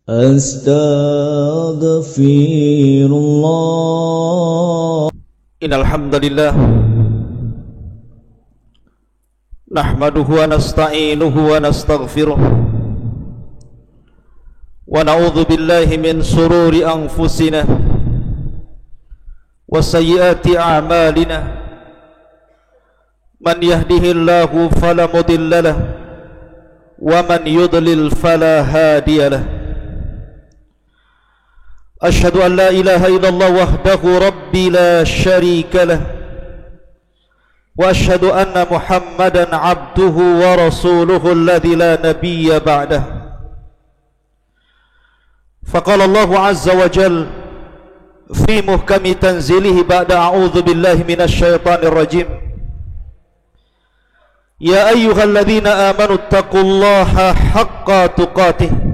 Astaghfirullah. Innal hamdalillah nahmaduhu wa nasta'inuhu wa nastaghfiruh wa na'udzu billahi min shururi anfusina wa sayyiati a'malina. Man yahdihillahu fala mudilla lahu wa man yudlil fala hadiya lahu. Asyhadu an la ilaha illallah wahdahu rabbi la syarika lahu wa asyhadu anna Muhammadan abduhu wa rasuluhu alladzi la nabiyya ba'dahu. Faqala Allahu azza wa jalla fi muhkami tanzilihi ba'da a'udzu billahi minasy syaithanir rajim. Ya ayyuhalladzina amanu taqullaha haqqa tuqatih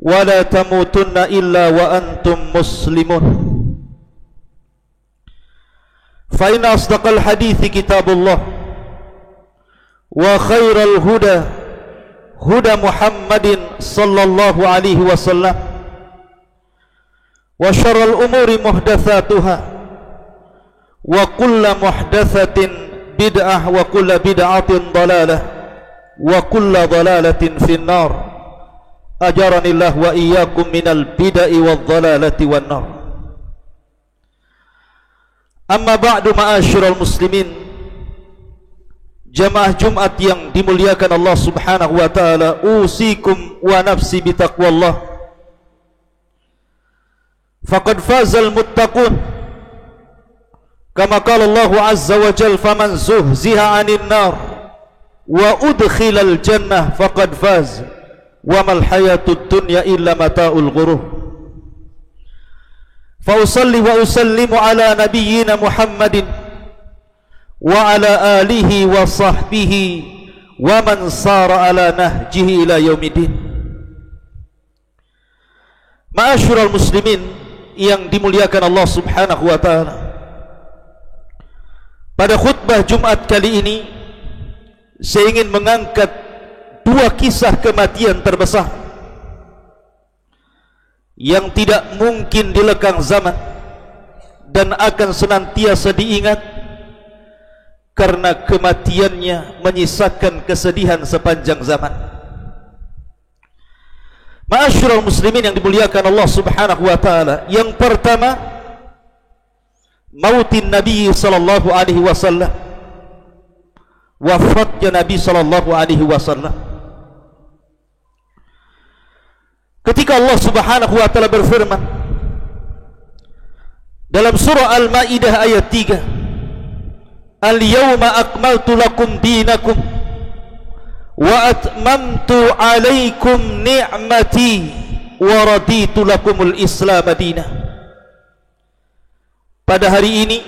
wa la tamutunna illa wa antum muslimun. Fa inna asdaqal hadithi kitabullah wa khairal huda huda Muhammadin sallallahu alaihi wasallam wa syarral umuri muhdatsatuha wa kullu muhdatsatin bid'ah wa kullu bid'atin dalalah wa kullu dalalatin finnar. Ajaranillah wa iyyakum minal bid'i wadh dhalalati wan nar. Amma ba'du, ma'asyiral muslimin, jamaah Jumat yang dimuliakan Allah Subhanahu wa taala, usikum wa nafsi bitaqwallah. Faqad fazal muttaqun. Kama qala Allah azza wa jalla, faman zuhziha 'anil nar wa udkhilal jannah faqad faz wa mal hayatud dunya illa mata'ul ghurur. Fa usalli wa usallimu ala nabiyyina Muhammadin wa ala alihi wa sahbihi wa man sara ala nahjihi ila yaumiddin. Ma'asyiral muslimin yang dimuliakan Allah Subhanahu wa taala, pada khutbah Jumat kali ini saya ingin mengangkat dua kisah kematian terbesar yang tidak mungkin dilekang zaman dan akan senantiasa diingat karena kematiannya menyisakan kesedihan sepanjang zaman. Ma'asyiral muslimin yang dimuliakan Allah Subhanahu wa taala, yang pertama, mautin Nabi sallallahu alaihi wasallam, wafatnya Nabi sallallahu alaihi wasallam. Ketika Allah Subhanahu wa taala berfirman dalam surah Al-Maidah ayat 3, Al-yawma akmaltu lakum dinakum wa atmamtu alaikum ni'mati wa raditu lakumul Islam madinah. Pada hari ini,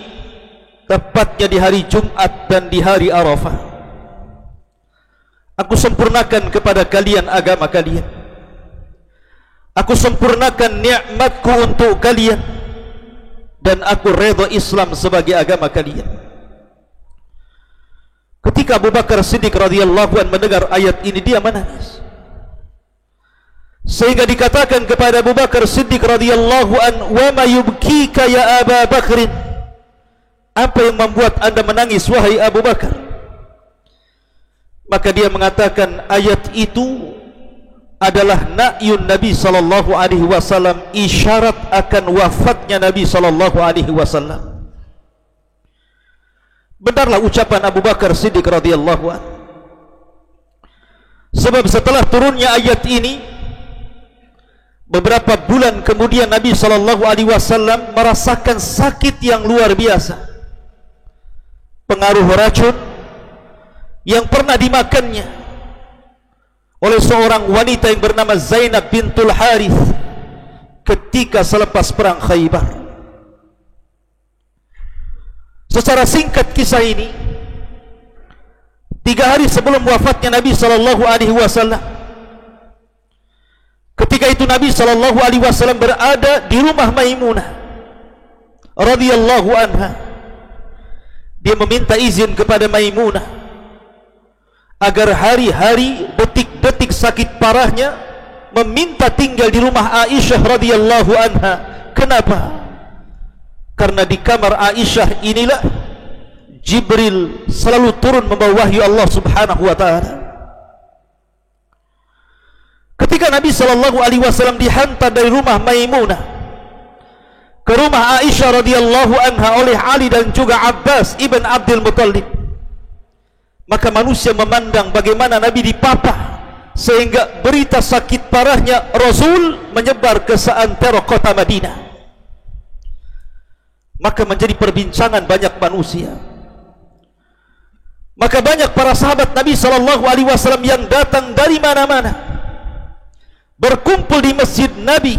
tepatnya di hari Jumat dan di hari Arafah, aku sempurnakan kepada kalian agama kalian. Aku sempurnakan nikmatku untuk kalian dan aku redha Islam sebagai agama kalian. Ketika Abu Bakar Siddiq radhiyallahu anhu mendengar ayat ini, dia menangis. Sehingga dikatakan kepada Abu Bakar Siddiq radhiyallahu anhu, "Wa ma yubkika ya Abu Bakrin?" Apa yang membuat Anda menangis wahai Abu Bakar? Maka dia mengatakan, ayat itu adalah na'yun Nabi sallallahu alaihi wasallam, isyarat akan wafatnya Nabi sallallahu alaihi wasallam. Benarlah ucapan Abu Bakar Siddiq radhiyallahu anhu. Sebab setelah turunnya ayat ini, beberapa bulan kemudian Nabi sallallahu alaihi wasallam merasakan sakit yang luar biasa. Pengaruh racun yang pernah dimakannya oleh seorang wanita yang bernama Zainab bintul Harith ketika selepas perang Khaybar. Secara singkat kisah ini, 3 hari sebelum wafatnya Nabi sallallahu alaihi wasallam, ketika itu Nabi sallallahu alaihi wasallam berada di rumah Maimunah radhiyallahu anha. Dia meminta izin kepada Maimunah agar hari-hari, detik-detik sakit parahnya meminta tinggal di rumah Aisyah radhiyallahu anha. Kenapa? Karena di kamar Aisyah inilah Jibril selalu turun membawa wahyu Allah subhanahu wa ta'ala. Ketika Nabi SAW dihantar dari rumah Maimunah ke rumah Aisyah radhiyallahu anha oleh Ali dan juga Abbas ibn Abdul Muttalib, maka manusia memandang bagaimana Nabi dipapah sehingga berita sakit parahnya Rasul menyebar ke seantero kota Madinah. Maka menjadi perbincangan banyak manusia. Maka banyak para sahabat Nabi SAW yang datang dari mana-mana, berkumpul di masjid Nabi,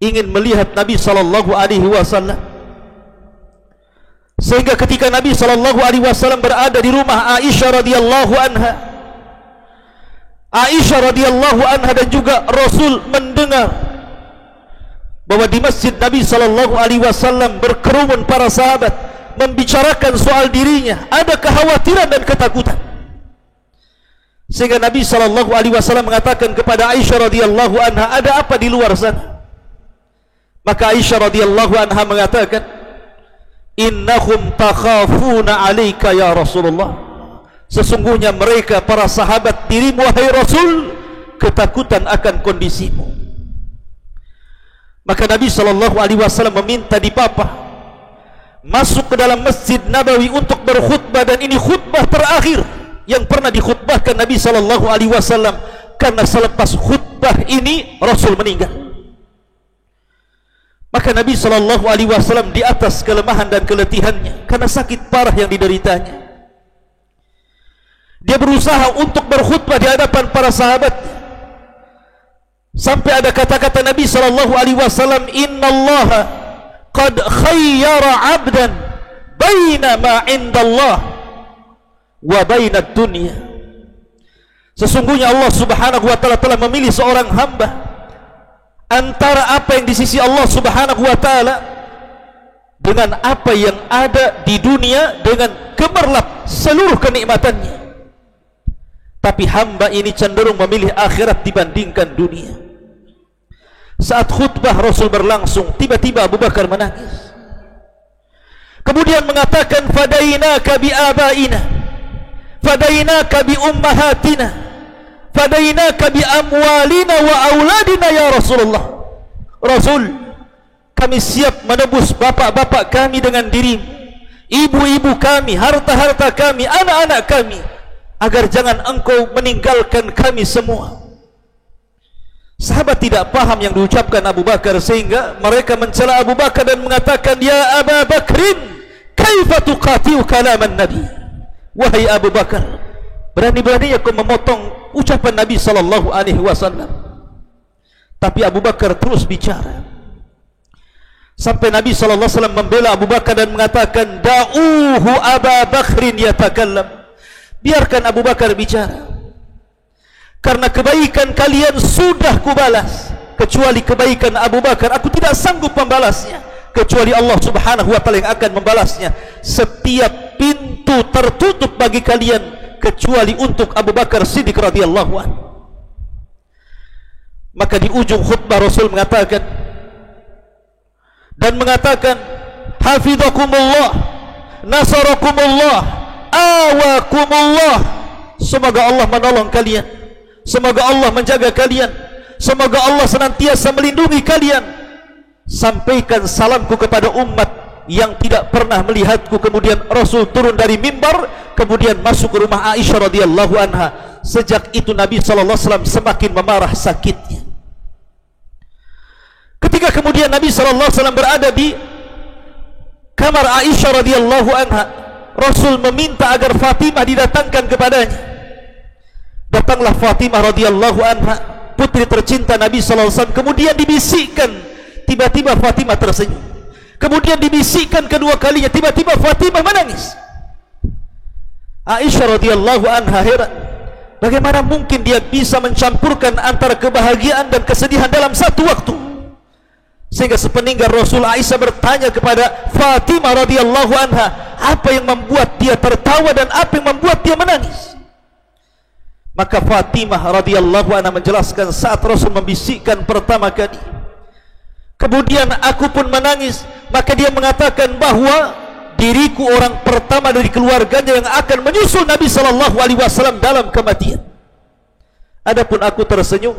ingin melihat Nabi SAW. Sehingga ketika Nabi SAW berada di rumah Aisyah radhiyallahu anha, Aisyah radhiyallahu anha dan juga Rasul mendengar bahwa di masjid Nabi SAW berkerumun para sahabat membicarakan soal dirinya, ada kekhawatiran dan ketakutan. Sehingga Nabi SAW mengatakan kepada Aisyah radhiyallahu anha, ada apa di luar sana? Maka Aisyah radhiyallahu anha mengatakan, innahum takhafuna alaika ya Rasulullah, sesungguhnya mereka para sahabat dirimu wahai Rasul ketakutan akan kondisimu. Maka Nabi SAW meminta dipapah masuk ke dalam Masjid Nabawi untuk berkhutbah, dan ini khutbah terakhir yang pernah dikhutbahkan Nabi SAW, karena selepas khutbah ini Rasul meninggal. Maka Nabi SAW di atas kelemahan dan keletihannya karena sakit parah yang dideritanya, dia berusaha untuk berkhutbah di hadapan para sahabat, sampai ada kata-kata Nabi SAW, innallaha qad khayyara 'abdan baina ma 'indallah wa baina dunya. Sesungguhnya Allah Subhanahu wa taala telah memilih seorang hamba antara apa yang di sisi Allah Subhanahu wa taala dengan apa yang ada di dunia dengan gemerlap seluruh kenikmatannya. Tapi hamba ini cenderung memilih akhirat dibandingkan dunia. Saat khutbah Rasul berlangsung, tiba-tiba Abu Bakar menangis, kemudian mengatakan, fadainaka bi abaina, fadainaka bi ummahatina, fadainaka bi amwalina wa auladina ya Rasulullah. Rasul, kami siap menebus bapak-bapak kami dengan dirimu, ibu-ibu kami, harta-harta kami, anak-anak kami, agar jangan engkau meninggalkan kami semua. Sahabat tidak paham yang diucapkan Abu Bakar, sehingga mereka mencela Abu Bakar dan mengatakan, ya Abu Bakrin, kaifa tuqatiu kalaman Nabi? Wahai Abu Bakar, berani-beraninya kau memotong ucapan Nabi SAW. Tapi Abu Bakar terus bicara, sampai Nabi SAW membela Abu Bakar dan mengatakan, da'uhu Abu Bakrin yatakallam, biarkan Abu Bakar bicara, karena kebaikan kalian sudah kubalas, kecuali kebaikan Abu Bakar aku tidak sanggup membalasnya, kecuali Allah Subhanahu wa taala yang akan membalasnya. Setiap pintu tertutup bagi kalian kecuali untuk Abu Bakar Siddiq radhiyallahu anhu. Maka di ujung khutbah Rasul mengatakan hafizakumullah, nasarakumullah, awakumullah, semoga Allah menolong kalian, semoga Allah menjaga kalian, semoga Allah senantiasa melindungi kalian. Sampaikan salamku kepada umat yang tidak pernah melihatku. Kemudian Rasul turun dari mimbar, kemudian masuk ke rumah Aisyah radhiyallahu anha. Sejak itu Nabi SAW semakin memarah sakitnya. Ketika kemudian Nabi SAW berada di kamar Aisyah radhiyallahu anha, Rasul meminta agar Fatimah didatangkan kepadanya. Datanglah Fatimah radhiyallahu anha, putri tercinta Nabi SAW. Kemudian dibisikkan, tiba-tiba Fatimah tersenyum. Kemudian dibisikkan kedua kalinya, tiba-tiba Fatimah menangis. Aisyah radhiyallahu anha heran, bagaimana mungkin dia bisa mencampurkan antara kebahagiaan dan kesedihan dalam satu waktu. Sehingga sepeninggal Rasul, Aisyah bertanya kepada Fatimah radhiyallahu anha, apa yang membuat dia tertawa dan apa yang membuat dia menangis. Maka Fatimah radhiyallahu anha menjelaskan, saat Rasul membisikkan pertama kali, kemudian aku pun menangis. Maka dia mengatakan bahwa diriku orang pertama dari keluarganya yang akan menyusul Nabi sallallahu alaihi wasallam dalam kematian. Adapun aku tersenyum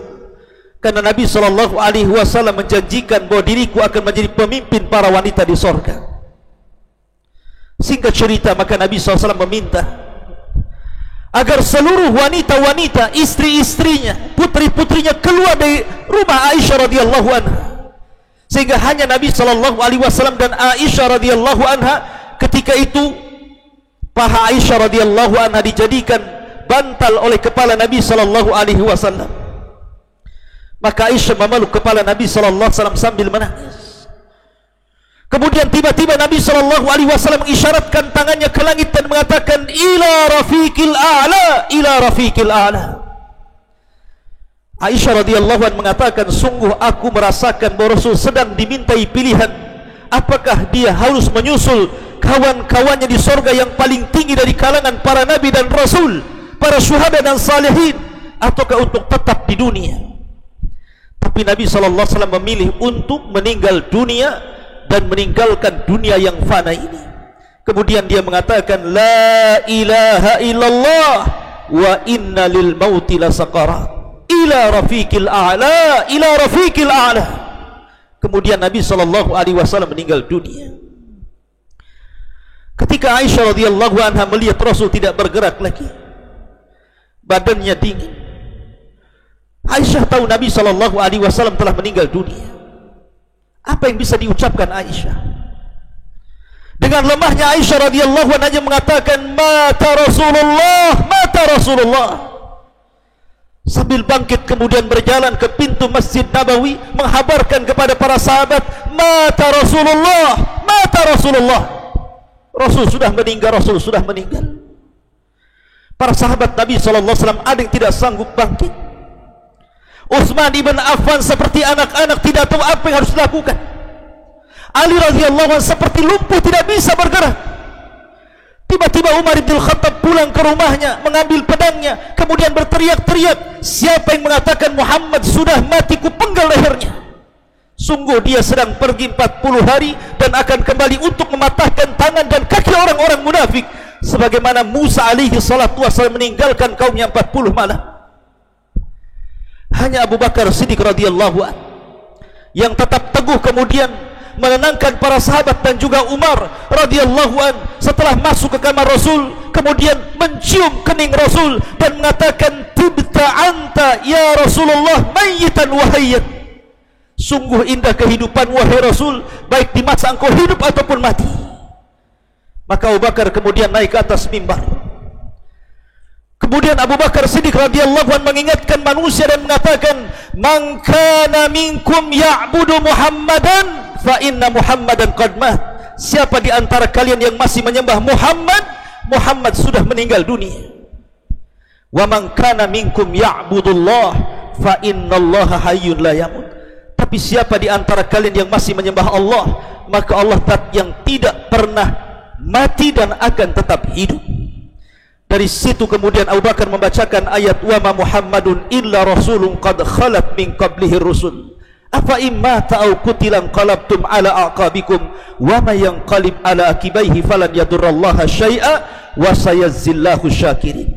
karena Nabi sallallahu alaihi wasallam menjanjikan bahwa diriku akan menjadi pemimpin para wanita di surga. Singkat cerita, maka Nabi SAW meminta agar seluruh wanita-wanita, istri-istrinya, putri-putrinya keluar dari rumah Aisyah radhiyallahu anha, sehingga hanya Nabi sallallahu alaihi wasallam dan Aisyah radhiyallahu anha. Ketika itu paha Aisyah radhiyallahu anha dijadikan bantal oleh kepala Nabi sallallahu alaihi wasallam. Maka Aisyah memeluk kepala Nabi sallallahu alaihi wasallam sambil menangis. Kemudian tiba-tiba Nabi sallallahu alaihi wasallam mengisyaratkan tangannya ke langit dan mengatakan, ila rafiqil a'la, ila rafiqil a'la. Aisyah radhiyallahu anha mengatakan, sungguh aku merasakan bahwa Rasul sedang dimintai pilihan, apakah dia harus menyusul kawan-kawannya di surga yang paling tinggi dari kalangan para nabi dan rasul, para syuhada dan salihin, ataukah untuk tetap di dunia. Tapi Nabi sallallahu alaihi wasallam memilih untuk meninggal dunia dan meninggalkan dunia yang fana ini. Kemudian dia mengatakan, la ilaha illallah wa inna lil mauti lasaqarat ila rafiqil a'la, ila rafiqil a'la. Kemudian Nabi sallallahu alaihi wasallam meninggal dunia. Ketika Aisyah radhiyallahu anha melihat Rasul tidak bergerak lagi, badannya dingin, Aisyah tahu Nabi sallallahu alaihi wasallam telah meninggal dunia. Apa yang bisa diucapkan Aisyah? Dengan lemahnya Aisyah radhiyallahu anha mengatakan, mata Rasulullah, mata Rasulullah. Sambil bangkit kemudian berjalan ke pintu Masjid Nabawi, menghabarkan kepada para sahabat, mata Rasulullah, mata Rasulullah. Rasul sudah meninggal, Rasul sudah meninggal. Para sahabat Nabi sallallahu alaihi wasallam ada yang tidak sanggup bangkit. Utsman ibn Affan seperti anak-anak tidak tahu apa yang harus dilakukan. Ali radhiyallahu anhu seperti lumpuh, tidak bisa bergerak. Tiba-tiba Umar bin Khattab pulang ke rumahnya, mengambil pedangnya, kemudian berteriak-teriak, siapa yang mengatakan Muhammad sudah mati, ku penggal lehernya. Sungguh dia sedang pergi 40 hari dan akan kembali untuk mematahkan tangan dan kaki orang-orang munafik, sebagaimana Musa alaihi salatu wasallam meninggalkan kaumnya 40 malam. Hanya Abu Bakar Siddiq radhiyallahu anhu yang tetap teguh kemudian menenangkan para sahabat, dan juga Umar radhiyallahu anhu setelah masuk ke kamar Rasul kemudian mencium kening Rasul dan mengatakan, tibta anta ya Rasulullah mayyitan wa hayyan. Sungguh indah kehidupan wahai Rasul, baik di masa engkau hidup ataupun mati. Maka Abu Bakar kemudian naik ke atas mimbar. Kemudian Abu Bakar Siddiq radhiyallahu anhu mengingatkan manusia dan mengatakan, man kana minkum ya'budu Muhammadan fa inna Muhammadan qad mat. Siapa di antara kalian yang masih menyembah Muhammad, Muhammad sudah meninggal dunia. Wa man kana minkum ya'budullah fa innallaha hayyun la yamut. Tapi siapa di antara kalian yang masih menyembah Allah, maka Allah yang tidak pernah mati dan akan tetap hidup. Dari situ kemudian Abu Bakar membacakan ayat, wa ma Muhammadun illa rasulun qad khalat min qablihi rusul afa imma ta'au kutilan qalabtum ala aqabikum wa ma yanqalib ala akibaihi falan yadurrallaha syai'a wa sayazzillahu syakirin.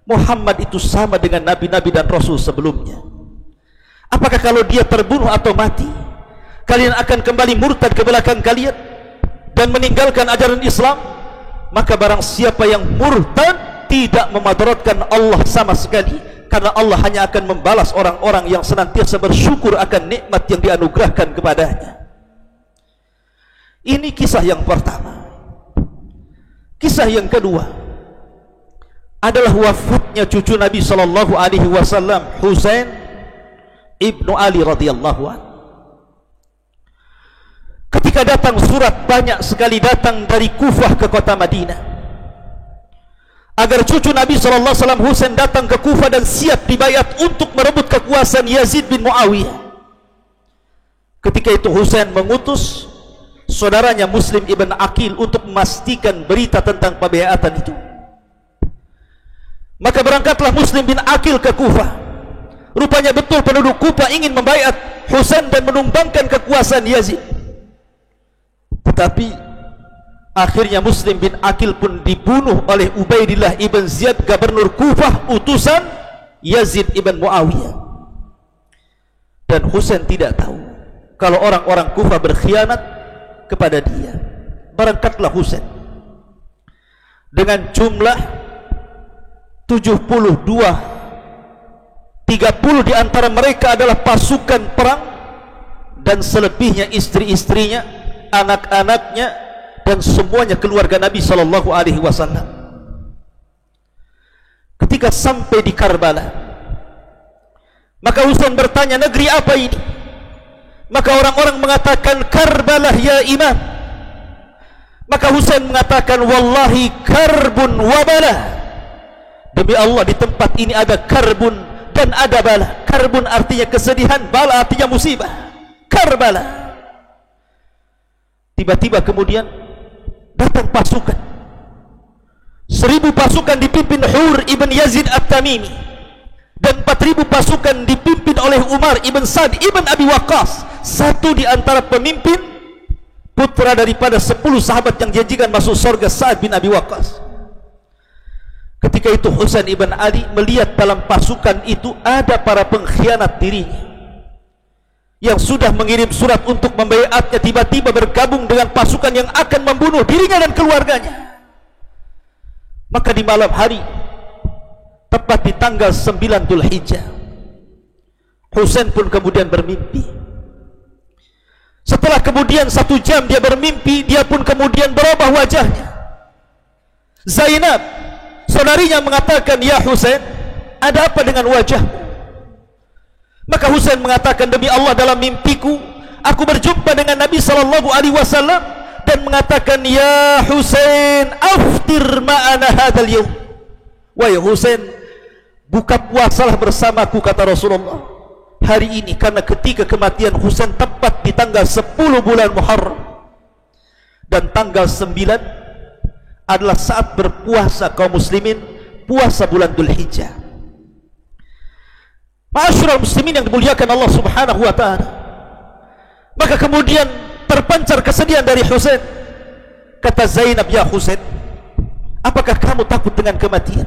Muhammad itu sama dengan nabi-nabi dan rasul sebelumnya. Apakah kalau dia terbunuh atau mati, kalian akan kembali murtad ke belakang kalian dan meninggalkan ajaran Islam? Maka barang siapa yang murtad tidak memadaratkan Allah sama sekali, karena Allah hanya akan membalas orang-orang yang senantiasa bersyukur akan nikmat yang dianugerahkan kepadanya. Ini kisah yang pertama. Kisah yang kedua adalah wafatnya cucu Nabi sallallahu alaihi wasallam, Husain ibnu Ali radhiyallahu anhu. Ketika datang surat, banyak sekali datang dari Kufah ke kota Madinah agar cucu Nabi SAW Husain datang ke Kufah dan siap dibayat untuk merebut kekuasaan Yazid bin Muawiyah. Ketika itu Husain mengutus saudaranya Muslim ibn Aqil untuk memastikan berita tentang pembayatan itu. Maka berangkatlah Muslim bin Aqil ke Kufah. Rupanya betul penduduk Kufah ingin membaiat Husain dan menumbangkan kekuasaan Yazid. Tetapi akhirnya Muslim bin Aqil pun dibunuh oleh Ubaidillah ibn Ziyad, gubernur Kufah, utusan Yazid ibn Muawiyah. Dan Husain tidak tahu kalau orang-orang Kufah berkhianat kepada dia. Berangkatlah Husain dengan jumlah 72, 30 di antara mereka adalah pasukan perang, dan selebihnya istri-istrinya, anak-anaknya, dan semuanya keluarga Nabi sallallahu alaihi wasallam. Ketika sampai di Karbala, maka Husain bertanya, negeri apa ini? Maka orang-orang mengatakan, Karbala ya imam. Maka Husain mengatakan, wallahi karbun wa bala. Demi Allah, di tempat ini ada karbun dan ada bala. Karbun artinya kesedihan, bala artinya musibah. Karbala. Tiba-tiba kemudian datang pasukan, 1000 pasukan dipimpin Hur ibn Yazid At-Tamimi, dan 4000 pasukan dipimpin oleh Umar ibn Sa'd ibn Abi Waqqas, satu di antara pemimpin putra daripada 10 sahabat yang janjikan masuk surga, Sa'd bin Abi Waqqas. Ketika itu Husain ibn Ali melihat dalam pasukan itu ada para pengkhianat dirinya yang sudah mengirim surat untuk membaiatnya, tiba-tiba bergabung dengan pasukan yang akan membunuh dirinya dan keluarganya. Maka di malam hari, tepat di tanggal 9 Dzulhijjah, Husain pun kemudian bermimpi. Setelah kemudian 1 jam dia bermimpi, dia pun kemudian berubah wajahnya. Zainab, saudarinya, mengatakan, ya Husain, ada apa dengan wajahmu? Maka Husain mengatakan, demi Allah, dalam mimpiku aku berjumpa dengan Nabi sallallahu alaihi wasallam dan mengatakan, ya Husain, aftir ma'ana hadzal yaum. Wahai Husain, buka puasalah bersamaku, kata Rasulullah, hari ini, karena ketika kematian Husain tepat di tanggal 10 bulan Muharram, dan tanggal 9 adalah saat berpuasa kaum muslimin, puasa bulan Dzulhijjah. Ma'asyiral muslimin yang dimuliakan Allah Subhanahu wa taala. Maka kemudian terpancar kesedihan dari Husain. Kata Zainab, ya Husain, apakah kamu takut dengan kematian?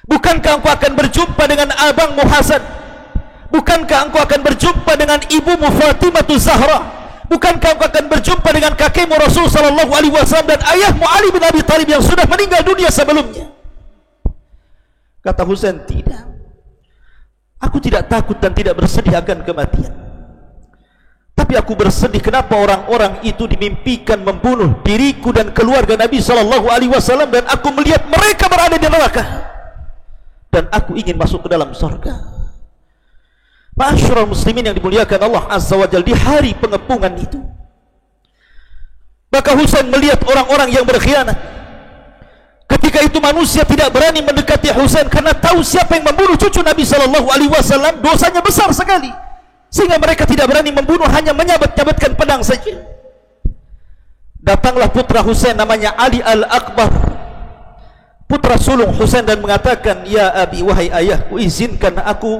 Bukankah engkau akan berjumpa dengan abangmu Hasan? Bukankah engkau akan berjumpa dengan ibumu Fatimah Zahra? Bukankah engkau akan berjumpa dengan kakekmu Rasul sallallahu alaihi wasallam dan ayahmu Ali bin Abi Thalib yang sudah meninggal dunia sebelumnya? Kata Husain, tidak. Aku tidak takut dan tidak bersedih akan kematian. Tapi aku bersedih kenapa orang-orang itu dimimpikan membunuh diriku dan keluarga Nabi sallallahu alaihi wasallam, dan aku melihat mereka berada di neraka, dan aku ingin masuk ke dalam surga. Ma'asyiral muslimin yang dimuliakan Allah Azza wa Jalla, di hari pengepungan itu, maka Husain melihat orang-orang yang berkhianat. Ketika itu manusia tidak berani mendekati Husain karena tahu siapa yang membunuh cucu Nabi sallallahu alaihi wasallam, dosanya besar sekali, sehingga mereka tidak berani membunuh, hanya menyabat-nyabatkan pedang saja. Datanglah putra Husain namanya Ali Al-Akbar, putra sulung Husain, dan mengatakan, ya abi, wahai ayahku, izinkan aku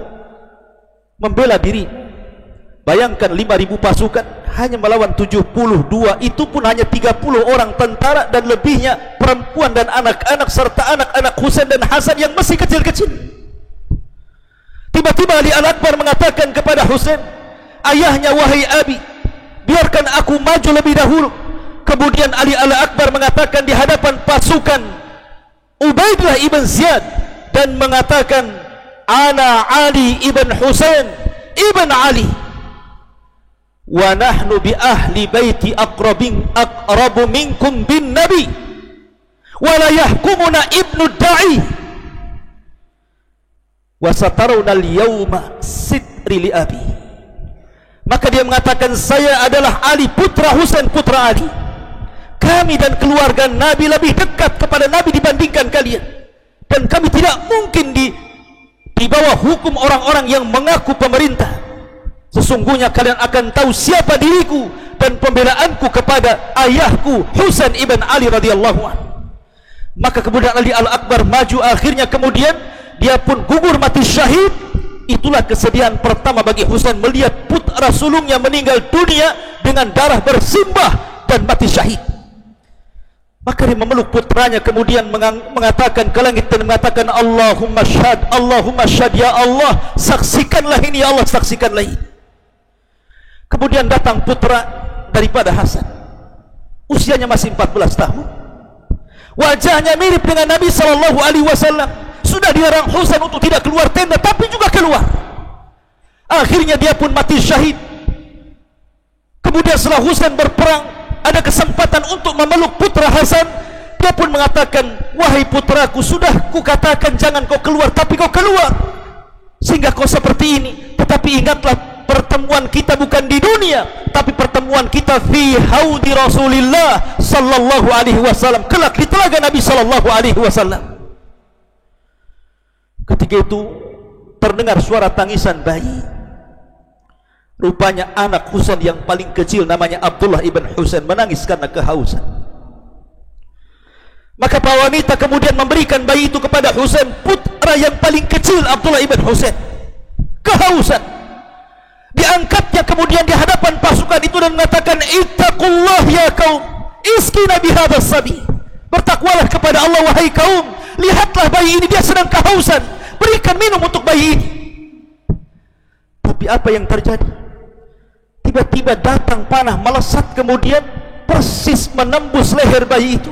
membela diri. Bayangkan 5.000 pasukan hanya melawan 72, itu pun hanya 30 orang tentara dan lebihnya perempuan dan anak-anak serta anak-anak Husain dan Hasan yang masih kecil-kecil. Tiba-tiba Ali Al-Akbar mengatakan kepada Husain, ayahnya, wahai abi, biarkan aku maju lebih dahulu. Kemudian Ali Al-Akbar mengatakan di hadapan pasukan Ubaidillah ibn Ziyad dan mengatakan, ana Ali ibn Husain ibn Ali, wa nahnu bi ahli baiti aqrabu minkum bin nabi, wa la yahkumuna ibnu da'i, wa satarawna al-yawma sitri li abi. Maka dia mengatakan, saya adalah Ali putra Husain putra Ali, kami dan keluarga Nabi lebih dekat kepada Nabi dibandingkan kalian, dan kami tidak mungkin di bawah hukum orang-orang yang mengaku pemerintah. Sesungguhnya kalian akan tahu siapa diriku dan pembelaanku kepada ayahku Husain ibn Ali radhiyallahu anhu. Maka kemudian Ali Al-Akbar maju, akhirnya kemudian dia pun gugur mati syahid. Itulah kesedihan pertama bagi Husain melihat putra sulungnya meninggal dunia dengan darah bersimbah dan mati syahid. Maka dia memeluk putranya, kemudian mengatakan ke langit dan mengatakan, Allahumma syahad ya Allah, saksikanlah ini ya Allah, saksikanlah ini. Kemudian datang putra daripada Hasan, usianya masih 14 tahun, wajahnya mirip dengan Nabi SAW. Sudah dilarang Husain untuk tidak keluar tenda, tapi juga keluar. Akhirnya dia pun mati syahid. Kemudian setelah Husain berperang, ada kesempatan untuk memeluk putra Hasan. Dia pun mengatakan, wahai putraku, sudah kukatakan jangan kau keluar, tapi kau keluar, sehingga kau seperti ini. Tetapi ingatlah, pertemuan kita bukan di dunia, tapi pertemuan kita fi haudi Rasulillah sallallahu alaihi wasallam, kelak di telaga Nabi sallallahu alaihi wasallam. Ketika itu terdengar suara tangisan bayi. Rupanya anak Husain yang paling kecil, namanya Abdullah ibn Husain, menangis karena kehausan. Maka para wanita kemudian memberikan bayi itu kepada Husain, putra yang paling kecil Abdullah ibn Husain. Kehausan. Diangkatnya kemudian di hadapan pasukan itu dan mengatakan, ittaqullah ya kaum, iskina bihadzal sabi. Bertakwalah kepada Allah wahai kaum, lihatlah bayi ini, dia sedang kehausan, berikan minum untuk bayi ini. Tapi apa yang terjadi? Tiba-tiba datang panah melesat, kemudian persis menembus leher bayi itu.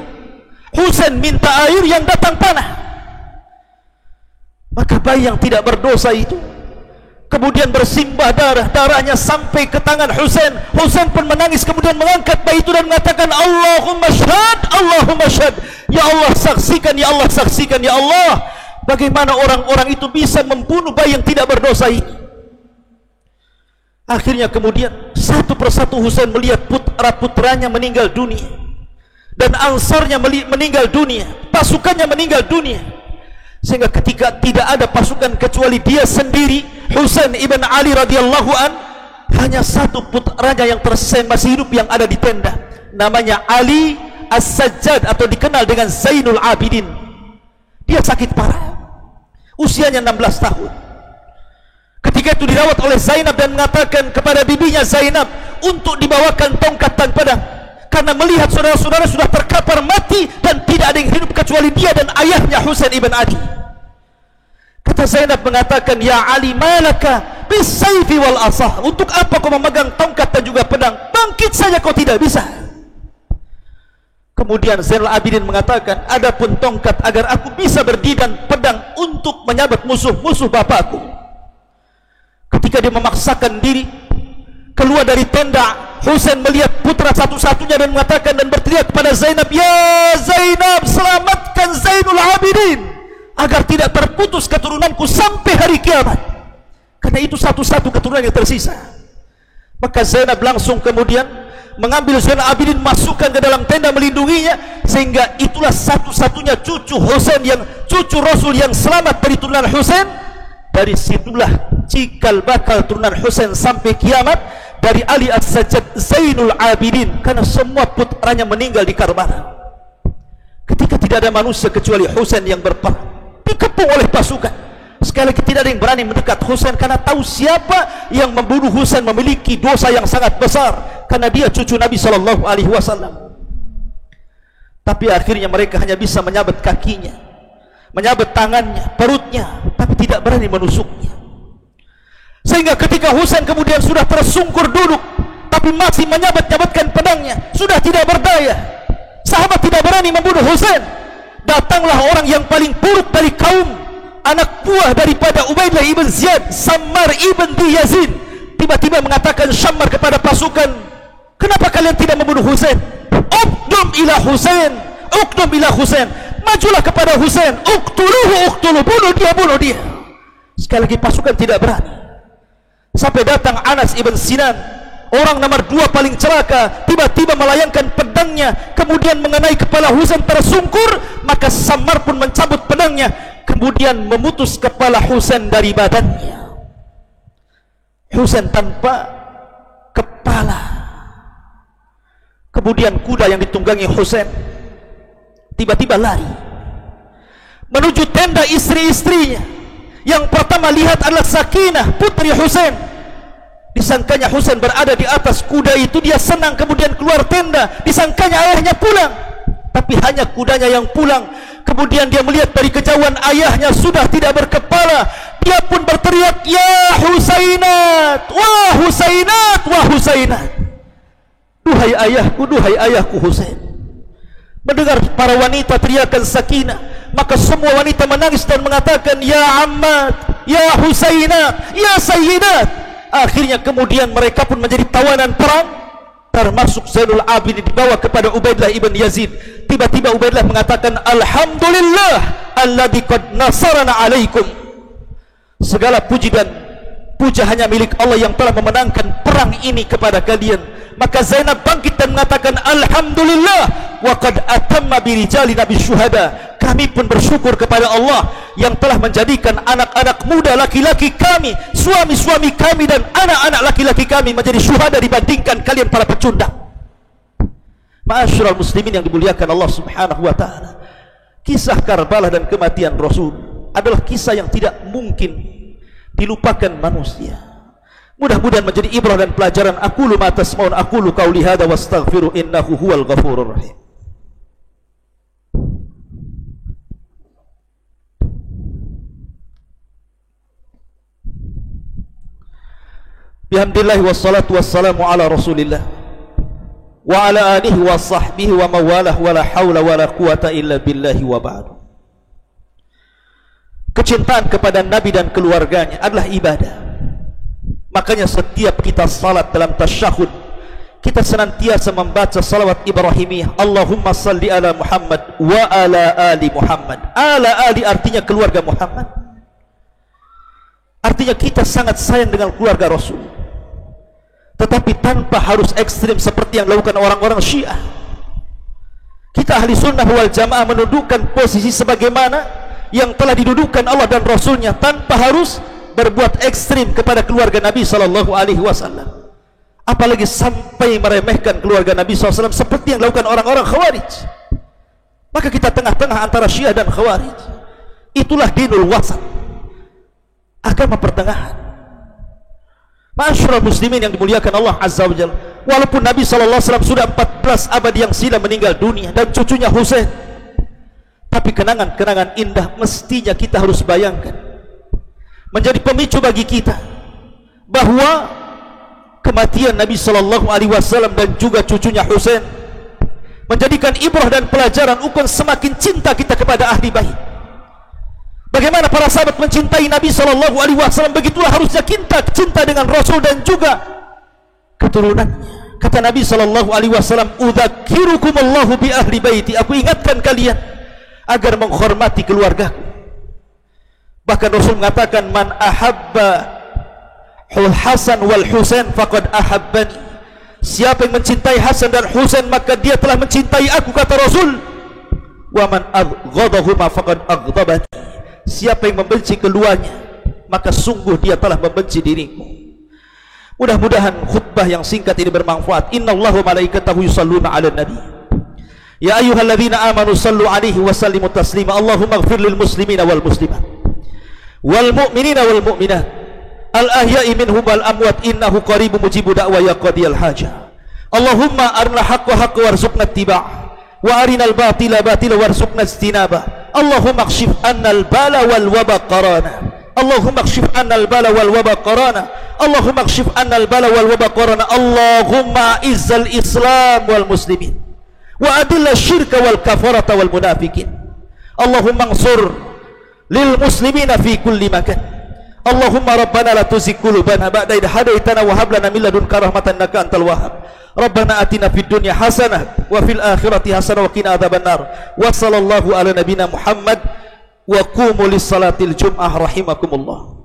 Husain minta air, yang datang panah. Maka bayi yang tidak berdosa itu kemudian bersimbah darah, darahnya sampai ke tangan Husain. Husain pun menangis, kemudian mengangkat bayi itu dan mengatakan, Allahumma syahad, ya Allah saksikan, ya Allah saksikan, ya Allah, bagaimana orang-orang itu bisa membunuh bayi yang tidak berdosa ini. Akhirnya kemudian satu persatu Husain melihat putra-putranya meninggal dunia, dan ansarnya meninggal dunia, pasukannya meninggal dunia, sehingga ketika tidak ada pasukan kecuali dia sendiri, Husain ibn Ali radhiyallahu an, hanya satu putranya yang tersisa masih hidup yang ada di tenda, namanya Ali As-Sajjad atau dikenal dengan Zainul Abidin. Dia sakit parah, usianya 16 tahun. Ketika itu dirawat oleh Zainab dan mengatakan kepada bibinya Zainab untuk dibawakan tongkat dan pedang, karena melihat saudara-saudara sudah terkapar mati dan tidak ada yang hidup kecuali dia dan ayahnya Husain ibn Ali. Kata Zainab mengatakan, ya Ali, malaka bisayfi wal asah, untuk apa kau memegang tongkat dan juga pedang? Bangkit saja kau tidak bisa. Kemudian Zainal Abidin mengatakan, adapun tongkat agar aku bisa berdiri dan pedang untuk menyabet musuh-musuh bapakku. Ketika dia memaksakan diri keluar dari tenda, Husain melihat putra satu-satunya dan mengatakan dan berteriak kepada Zainab, ya Zainab, selamatkan Zainul Abidin agar tidak terputus keturunanku sampai hari kiamat, karena itu satu-satu keturunan yang tersisa. Maka Zainab langsung kemudian mengambil Zainal Abidin, masukkan ke dalam tenda, melindunginya, sehingga itulah satu-satunya cucu Husain, yang cucu Rasul yang selamat dari turunan Husain. Dari situlah cikal bakal turunan Husain sampai kiamat, dari Ali As-Sajjad Zainul Abidin, karena semua putranya meninggal di Karbala. Ketika tidak ada manusia kecuali Husain yang berperang, dikepung oleh pasukan. Sekali lagi tidak ada yang berani mendekat Husain, karena tahu siapa yang membunuh Husain memiliki dosa yang sangat besar, karena dia cucu Nabi sallallahu alaihi wasallam. Tapi akhirnya mereka hanya bisa menyabet kakinya, menyabet tangannya, perutnya, tapi tidak berani menusuknya. Sehingga ketika Husain kemudian sudah tersungkur duduk, tapi masih menyabet-nyabetkan pedangnya, sudah tidak berdaya, sahabat tidak berani membunuh Husain. Datanglah orang yang paling buruk dari kaum anak buah daripada Ubaidillah ibn Ziyad, Sammar ibn Yazid, tiba-tiba mengatakan Sammar kepada pasukan, kenapa kalian tidak membunuh Husain? Uqdum ila Husain, uqdum ila Husain, majulah kepada Husain, uqtuluhu uqtuluh, bunuh dia. Sekali lagi pasukan tidak berani. Sampai datang Anas ibn Sinan, orang nomor 2 paling celaka, tiba-tiba melayangkan pedangnya, kemudian mengenai kepala Husain tersungkur. Maka Sammar pun mencabut pedangnya, kemudian memutus kepala Husain dari badannya. Husain tanpa kepala. Kemudian kuda yang ditunggangi Husain tiba-tiba lari. menuju tenda istri-istrinya. Yang pertama lihat adalah Sakinah, putri Husain. Disangkanya Husain berada di atas kuda itu, dia senang, kemudian keluar tenda. Disangkanya ayahnya pulang, tapi hanya kudanya yang pulang. Kemudian dia melihat dari kejauhan ayahnya sudah tidak berkepala. Dia pun berteriak, "Ya Husainat, wah Husainat, wah Husainat." Duhai ayahku Husain. Mendengar para wanita teriakan Sakinah, maka semua wanita menangis dan mengatakan, "Ya Ammat, ya Husainat, ya Sayyidat." Akhirnya kemudian mereka pun menjadi tawanan perang, termasuk Zainul Abidin dibawa kepada Ubaidillah ibn Yazid. Tiba-tiba Ubaidillah mengatakan, "Alhamdulillah alladzi qad nasarana alaikum." Segala puji dan puja hanya milik Allah yang telah memenangkan perang ini kepada kalian. Maka Zainab bangkit dan mengatakan, "Alhamdulillah wa qad atamma birijali nabi syuhada." Kami pun bersyukur kepada Allah yang telah menjadikan anak-anak muda laki-laki kami, suami-suami kami dan anak-anak laki-laki kami menjadi syuhada dibandingkan kalian para pecundang. Ma'asyiral muslimin yang dimuliakan Allah Subhanahu wa taala. Kisah Karbala dan kematian Rasul adalah kisah yang tidak mungkin dilupakan manusia. Mudah-mudahan menjadi ibrah dan pelajaran. Aqulu ma tasma'un, aqulu qauli hadza wastaghfiru innahu huwal ghafurur rahim. Bihamdillah wassalatu wassalamu ala Rasulillah wa ala alihi wa sahbihi wa mawalah wa la hawla wa la quwata illa billahi wa ba'du. Kecintaan kepada Nabi dan keluarganya adalah ibadah. Makanya setiap kita salat dalam tasyahud, kita senantiasa membaca salawat Ibrahimiyah, Allahumma salli ala Muhammad wa ala ali Muhammad. Ala ali artinya keluarga Muhammad. Artinya kita sangat sayang dengan keluarga Rasul, tetapi tanpa harus ekstrim seperti yang dilakukan orang-orang Syiah. Kita ahli sunnah wal jamaah menundukkan posisi sebagaimana yang telah didudukan Allah dan Rasulnya, tanpa harus berbuat ekstrim kepada keluarga Nabi SAW. Apalagi sampai meremehkan keluarga Nabi SAW seperti yang dilakukan orang-orang Khawarij. Maka kita tengah-tengah antara Syiah dan Khawarij. Itulah dinul wasat, agama pertengahan. Ma'asyiral muslimin yang dimuliakan Allah Azza wa Jalla. Walaupun Nabi SAW sudah 14 abad yang silam meninggal dunia dan cucunya Husain, tapi kenangan-kenangan indah mestinya kita harus bayangkan, menjadi pemicu bagi kita bahwa kematian Nabi SAW dan juga cucunya Husain menjadikan ibrah dan pelajaran ukun semakin cinta kita kepada ahli bait. Bagaimana para sahabat mencintai Nabi SAW, begitulah harusnya kita cinta dengan Rasul dan juga keturunannya. Kata Nabi SAW, "Udzakirukumullahu bi ahli baiti." Aku ingatkan kalian agar menghormati keluargaku. Bahkan Rasul mengatakan, "Man ahabba Hasan wal Husain faqad ahabbani." Siapa yang mencintai Hasan dan Husain maka dia telah mencintai aku, kata Rasul. "Wa man abghadahuma faqad aghdabani." Siapa yang membenci keduanya maka sungguh dia telah membenci diriku. Mudah-mudahan khutbah yang singkat ini bermanfaat. Innallaha wa malaikatahu yusalluna 'alan nabi. Ya ayyuhalladzina amanu sallu 'alaihi wa sallimu taslima. Allahumma ighfir lil muslimina wal muslimat wal mu'minina wal mu'minat al ahya'i minhum wal amwat innahu qaribun mujibu da'wa ya qadiyal hajah. Allahumma arina haqqa haqqa warzuqna ittiba' wa arinal batila batila warzuqna istinaba. Allahumma akshif annal bala wal waba qarana. Allahumma akshif annal bala wal waba qarana. Allahumma akshif annal bala wal waba qarana. Allahumma izzal islam wal muslimin wa adilla syirka wal kafarata wal munafikin. Allahumma ansur lil muslimina fi kulli makan. Allahumma rabbana la tuzigh qulubana ba'da idh hadaitana wa hab lana min ladunka rahmatan innaka antal wahhab. Rabbana atina fid dunya hasanah wa fil akhirati hasanah wa qina adzabannar. Wa sallallahu ala nabiyyina Muhammad wa qumu lis salatil jum'ah rahimakumullah.